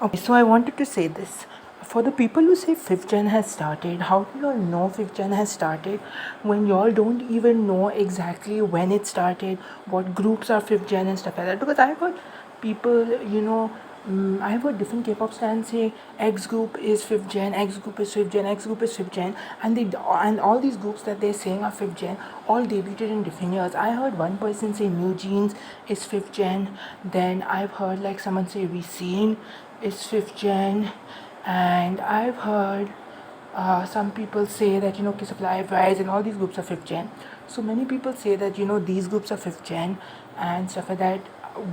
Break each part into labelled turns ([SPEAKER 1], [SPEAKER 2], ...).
[SPEAKER 1] Okay, so I wanted to say this. For the people who say 5th gen has started, how do you all know 5th gen has started when you all don't even know exactly when it started, what groups are 5th gen and stuff like that? Because I've heard people, I've heard different K-pop stars say X group is 5th gen, X group is 5th gen, X group is 5th gen, and all these groups that they're saying are 5th gen all debuted in different years. I heard one person say New Jeans is 5th gen, then I've heard like someone say Recene is 5th gen, and I've heard some people say that Kiss of Life, Rise, and all these groups are 5th gen. So many people say that these groups are 5th gen and stuff like that.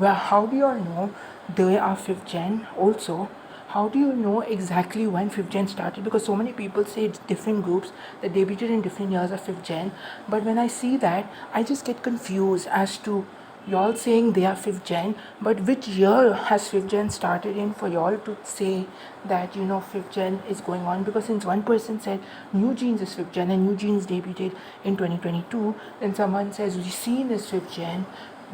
[SPEAKER 1] Well, how do you all know they are 5th gen? Also, how do you know exactly when 5th gen started? Because so many people say it's different groups that debuted in different years of 5th gen. But when I see that, I just get confused as to y'all saying they are 5th gen, but which year has 5th gen started in for y'all to say that 5th gen is going on? Because since one person said New Jeans is 5th gen and New Jeans debuted in 2022, then someone says Recene is 5th gen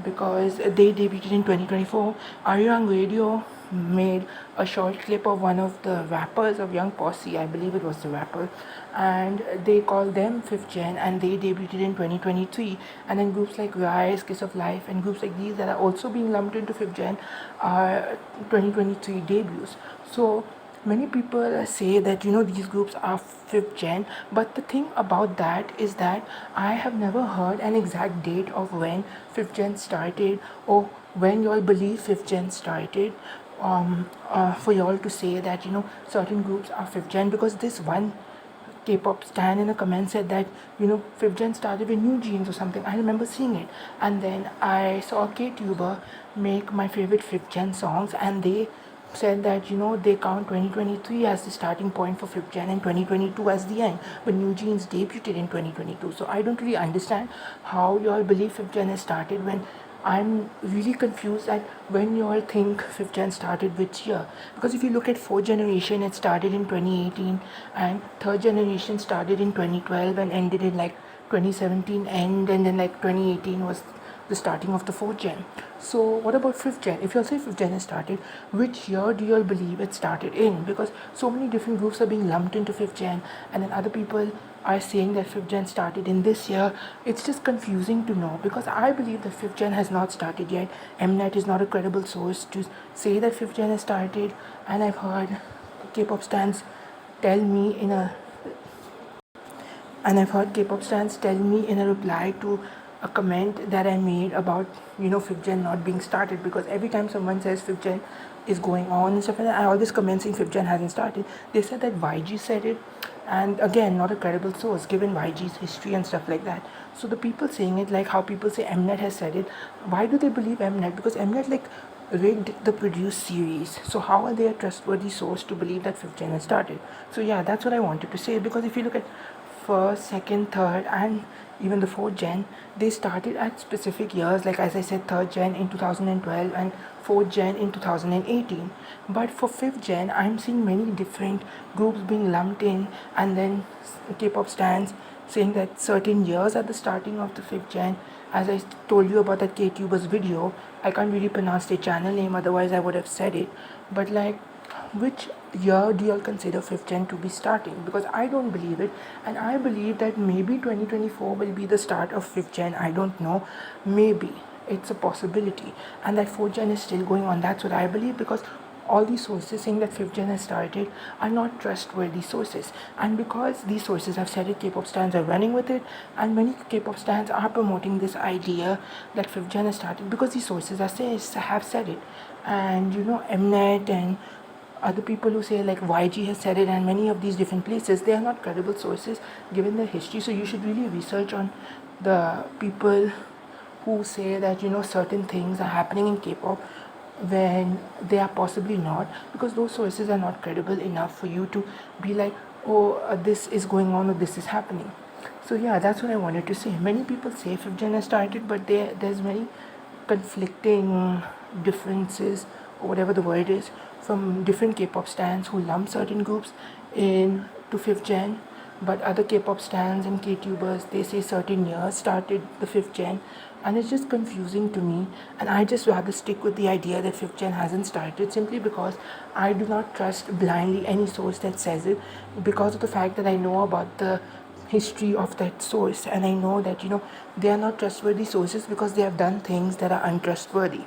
[SPEAKER 1] because they debuted in 2024. Ariang Radio made a short clip of one of the rappers of Young Posse, I believe it was the rapper, and they called them 5th gen and they debuted in 2023. And then groups like Rise, Kiss of Life, and groups like these that are also being lumped into 5th gen are 2023 debuts. So many people say that these groups are 5th gen, but the thing about that is that I have never heard an exact date of when 5th gen started or when y'all believe 5th gen started, for y'all to say that certain groups are 5th gen. Because this one K-pop stan in the comments said that 5th gen started with New Jeans or something. I remember seeing it, and then I saw a K-tuber make my favorite 5th gen songs, and they said that they count 2023 as the starting point for 5th gen and 2022 as the end, but New Jeans debuted in 2022. So I don't really understand how you all believe 5th gen has started when I'm really confused at when you all think 5th gen started which year. Because if you look at 4th generation, it started in 2018, and 3rd generation started in 2012 and ended in like 2017 end, and then like 2018 was the starting of the 4th gen. So what about 5th gen? If you all say 5th gen has started, which year do you all believe it started in? Because so many different groups are being lumped into 5th gen, and then other people are saying that 5th gen started in this year. It's just confusing to know, because I believe that 5th gen has not started yet. Mnet is not a credible source to say that 5th gen has started, and I've heard K-pop stans tell me in a and I've heard K-pop stans tell me in a reply to a comment that I made about 5th gen not being started, because every time someone says 5th gen is going on and stuff like that, I always comment saying 5th gen hasn't started. They said that YG said it, and again, not a credible source given YG's history and stuff like that. So the people saying it, like how people say Mnet has said it, why do they believe Mnet? Because Mnet rigged the Produce series. So how are they a trustworthy source to believe that 5th gen has started? So yeah, that's what I wanted to say. Because if you look at first, second, third, and even the 4th gen, they started at specific years. Like as I said, 3rd gen in 2012 and 4th gen in 2018. But for 5th gen, I'm seeing many different groups being lumped in, and then K-pop stands saying that certain years are the starting of the 5th gen. As I told you about that K-tuber's video, I can't really pronounce their channel name, otherwise I would have said it. But like, which year do you all consider 5th gen to be starting? Because I don't believe it, and I believe that maybe 2024 will be the start of 5th gen. I don't know, maybe it's a possibility, and that 4th gen is still going on. That's what I believe, because all these sources saying that 5th gen has started are not trustworthy sources, and because these sources have said it, K-pop stans are running with it, and many K-pop stans are promoting this idea that 5th gen has started because these sources have said it. And Mnet and other people who say like YG has said it, and many of these different places, they are not credible sources given their history. So you should really research on the people who say that certain things are happening in K-pop when they are possibly not, because those sources are not credible enough for you to be like, oh, this is going on or this is happening. So yeah, that's what I wanted to say. Many people say 5th gen has started, but there's many conflicting differences, or whatever the word is, from different K-pop stans who lump certain groups in to 5th gen. but other K-pop stans and K-tubers, they say certain years started the fifth gen, and it's just confusing to me. And I just rather stick with the idea that fifth gen hasn't started, simply because I do not trust blindly any source that says it, because of the fact that I know about the history of that source, and I know that they are not trustworthy sources because they have done things that are untrustworthy.